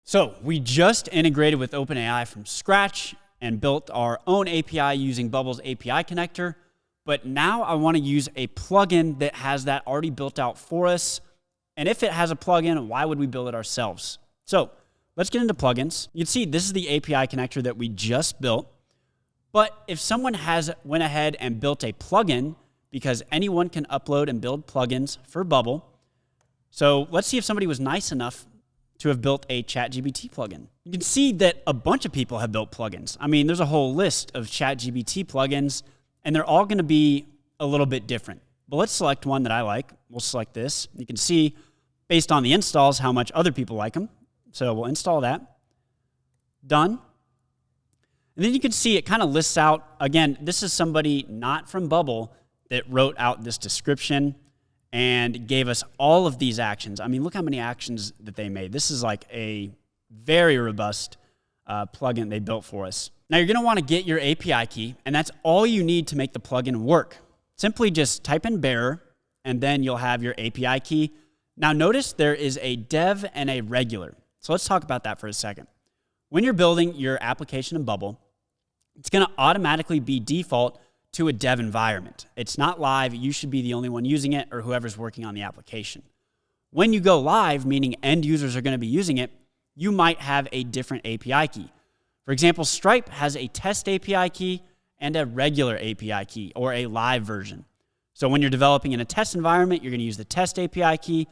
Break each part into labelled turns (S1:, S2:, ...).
S1: So we just integrated with OpenAI from scratch and built our own API using Bubble's API connector. But now I want to use a plugin that has that already built out for us. And if it has a plugin, why would we build it ourselves? So let's get into plugins. You can see this is the API connector that we just built. But if someone went ahead and built a plugin, because anyone can upload and build plugins for Bubble. So let's see if somebody was nice enough to have built a ChatGPT plugin. You can see that a bunch of people have built plugins. I mean, there's a whole list of ChatGPT plugins, and they're all going to be a little bit different. But let's select one that I like. We'll select this. You can see, based on the installs, how much other people like them. So we'll install that. Done. And then you can see it kind of lists out, again, this is somebody not from Bubble that wrote out this description and gave us all of these actions. I mean, look how many actions that they made. This is like a very robust plugin they built for us. Now you're gonna wanna get your API key, and that's all you need to make the plugin work. Simply just type in bearer, and then you'll have your API key. Now notice there is a dev and a regular. So let's talk about that for a second. When you're building your application in Bubble, it's gonna automatically be default to a dev environment. It's not live. You should be the only one using it or whoever's working on the application. When you go live, meaning end users are going to be using it, you might have a different API key. For example, Stripe has a test API key and a regular API key, or a live version. So when you're developing in a test environment, you're going to use the test API key.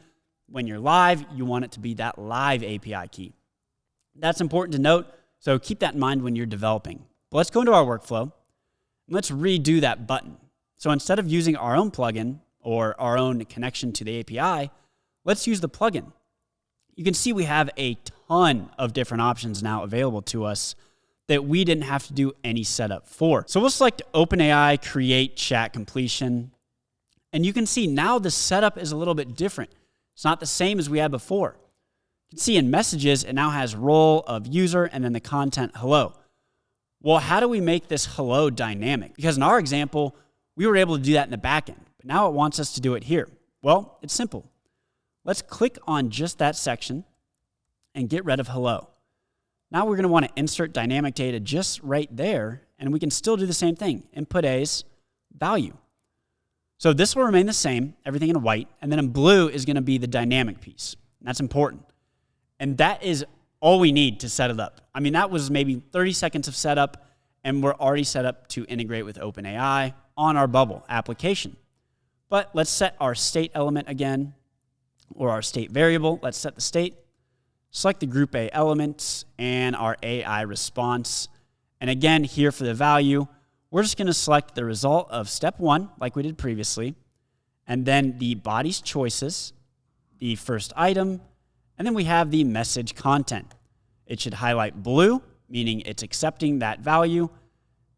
S1: When you're live, you want it to be that live API key. That's important to note, so keep that in mind when you're developing. But let's go into our workflow. Let's redo that button. So instead of using our own plugin or our own connection to the API, let's use the plugin. You can see we have a ton of different options now available to us that we didn't have to do any setup for. So we'll select OpenAI Create Chat Completion. And you can see now the setup is a little bit different. It's not the same as we had before. You can see in messages, it now has role of user and then the content hello. Well, how do we make this hello dynamic? Because in our example, we were able to do that in the backend, but now it wants us to do it here. Well, it's simple. Let's click on just that section and get rid of hello. Now we're going to want to insert dynamic data just right there, and we can still do the same thing. Input A's, value. So this will remain the same, everything in white, and then in blue is going to be the dynamic piece. And that's important. And that is all we need to set it up. I mean, that was maybe 30 seconds of setup, and we're already set up to integrate with OpenAI on our Bubble application. But let's set our state element again, or our state variable. Let's set the state, select the group A elements and our AI response. And again, here for the value, we're just gonna select the result of step 1, like we did previously, and then the body's choices, the first item, and then we have the message content. It should highlight blue, meaning it's accepting that value.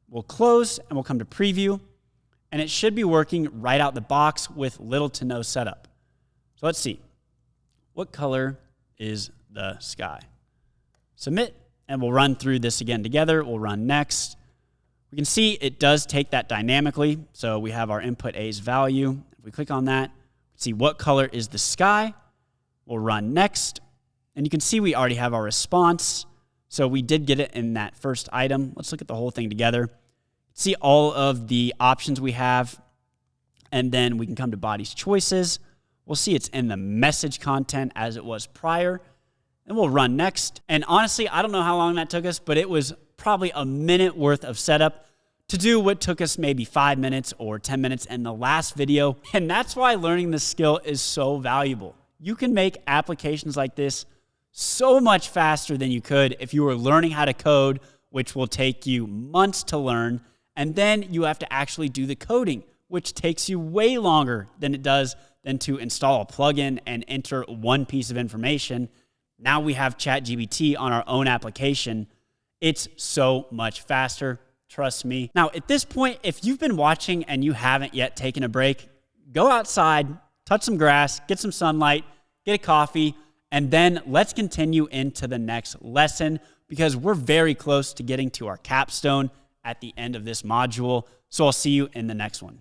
S1: We'll close and we'll come to preview, and it should be working right out the box with little to no setup. So let's see. What color is the sky? Submit, and we'll run through this again together. We'll run next. We can see it does take that dynamically. So we have our input A's value. If we click on that, see what color is the sky. We'll run next, and you can see we already have our response. So we did get it in that first item. Let's look at the whole thing together. See all of the options we have, and then we can come to body's choices. We'll see it's in the message content as it was prior, and we'll run next. And honestly, I don't know how long that took us, but it was probably a minute worth of setup to do what took us maybe 5 minutes or 10 minutes in the last video. And that's why learning this skill is so valuable. You can make applications like this so much faster than you could if you were learning how to code, which will take you months to learn, and then you have to actually do the coding, which takes you way longer than it does than to install a plugin and enter one piece of information. Now we have ChatGPT on our own application. It's so much faster, trust me. Now at this point, if you've been watching and you haven't yet taken a break, go outside, touch some grass, get some sunlight, get a coffee, and then let's continue into the next lesson because we're very close to getting to our capstone at the end of this module. So I'll see you in the next one.